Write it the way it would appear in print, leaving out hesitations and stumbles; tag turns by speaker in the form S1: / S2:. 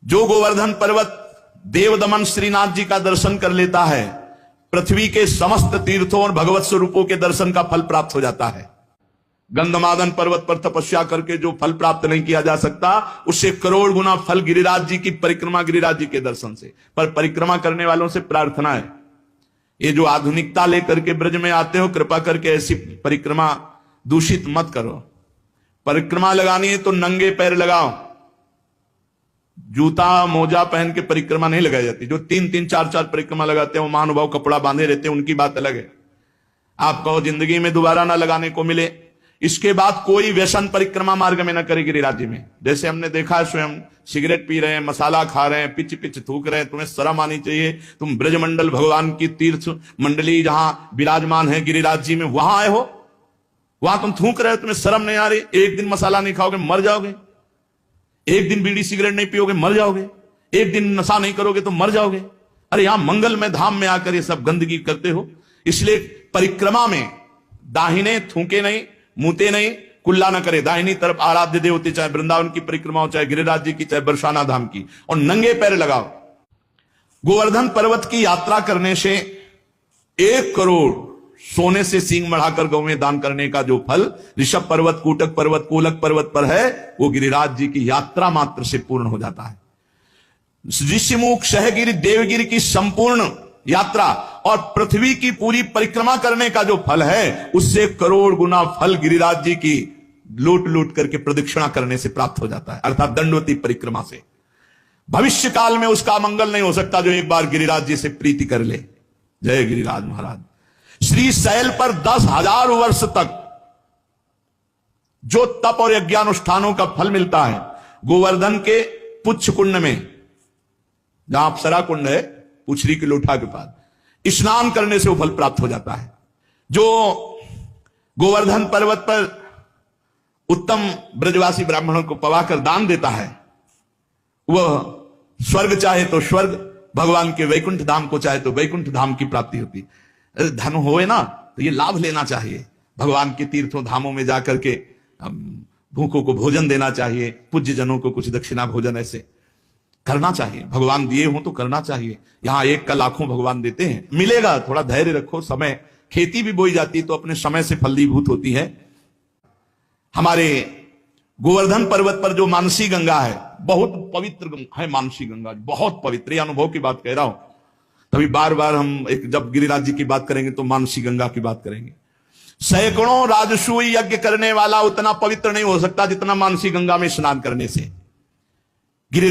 S1: जो गोवर्धन पर्वत देवदमन श्रीनाथ जी का दर्शन कर लेता है, पृथ्वी के समस्त तीर्थों और भगवत स्वरूपों के दर्शन का फल प्राप्त हो जाता है। गंधमादन पर्वत पर तपस्या करके जो फल प्राप्त नहीं किया जा सकता, उससे करोड़ गुना फल गिरिराज जी की परिक्रमा, गिरिराज जी के दर्शन से। पर परिक्रमा करने वालों से प्रार्थना है, ये जो आधुनिकता लेकर के ब्रज में आते हो, कृपा करके ऐसी परिक्रमा दूषित मत करो। परिक्रमा लगानी है तो नंगे पैर लगाओ, जूता मोजा पहन के परिक्रमा नहीं लगाई जाती। जो 3-3, 4-4 परिक्रमा लगाते हैं वो महानुभाव कपड़ा बांधे रहते हैं, उनकी बात अलग है। आप कहो जिंदगी में दोबारा ना लगाने को मिले, इसके बाद कोई व्यसन परिक्रमा मार्ग में न करे गिरिराज जी में। जैसे हमने देखा है, स्वयं सिगरेट पी रहे हैं, मसाला खा रहे हैं, पिच पिच थूक रहे हैं, तुम्हें शर्म आनी चाहिए। तुम ब्रजमंडल भगवान की तीर्थ मंडली जहां विराजमान है गिरिराज जी में, वहां आए हो, वहां तुम थूक रहे हो, तुम्हें शर्म नहीं आ रही? एक दिन मसाला नहीं खाओगे मर जाओगे, एक दिन बीड़ी सिगरेट नहीं पियोगे मर जाओगे, एक दिन नशा नहीं करोगे तो मर जाओगे। अरे यहां मंगल में धाम में आकर ये सब गंदगी करते हो। इसलिए परिक्रमा में दाहिने थूके नहीं, मुते नहीं, कुल्ला न करे। दाहिनी तरफ आराध्य देवते, चाहे वृंदावन की परिक्रमा हो, चाहे गिरिराज जी की, चाहे बरसाना धाम की, और नंगे पैर लगाओ। गोवर्धन पर्वत की यात्रा करने से 1 करोड़ सोने से सींग बढ़ाकर गौ में दान करने का जो फल ऋषभ पर्वत, कूटक पर्वत, कोलक पर्वत पर है, वो गिरिराज जी की यात्रा मात्र से पूर्ण हो जाता है। ऋषिमुख, सहगिरि, देवगिरि की संपूर्ण यात्रा और पृथ्वी की पूरी परिक्रमा करने का जो फल है, उससे करोड़ गुना फल गिरिराज जी की लूट लूट करके प्रदक्षिणा करने से प्राप्त हो जाता है, अर्थात दंडवती परिक्रमा से। भविष्य काल में उसका मंगल नहीं हो सकता जो एक बार गिरिराज जी से प्रीति कर ले। जय गिरिराज महाराज। श्री शैल पर 10,000 वर्ष तक जो तप और यज्ञानुष्ठानों का फल मिलता है, गोवर्धन के पुच्छ कुंड में, जहां अप्सरा कुंड है, पुछरी की लोठा के पास, स्नान करने से वो फल प्राप्त हो जाता है। जो गोवर्धन पर्वत पर उत्तम ब्रजवासी ब्राह्मणों को पवाकर दान देता है, वह स्वर्ग चाहे तो स्वर्ग, भगवान के वैकुंठ धाम को चाहे तो वैकुंठ धाम की प्राप्ति होती। धन होए ना तो ये लाभ लेना चाहिए, भगवान के तीर्थों धामों में जाकर के भूखों को भोजन देना चाहिए, पूज्य जनों को कुछ दक्षिणा भोजन ऐसे करना चाहिए। भगवान दिए हो तो करना चाहिए। यहां 1 का लाखों भगवान देते हैं, मिलेगा, थोड़ा धैर्य रखो। समय, खेती भी बोई जाती तो अपने समय से फलीभूत होती है। हमारे गोवर्धन पर्वत पर जो मानसी गंगा है, बहुत पवित्र है। मानसी गंगा बहुत पवित्र, ये अनुभव की बात कह रहा हूं। तभी बार बार हम जब गिरिराज जी की बात करेंगे तो मानसी गंगा की बात करेंगे। सैकड़ों राजसूय यज्ञ करने वाला उतना पवित्र नहीं हो सकता जितना मानसी गंगा में स्नान करने से।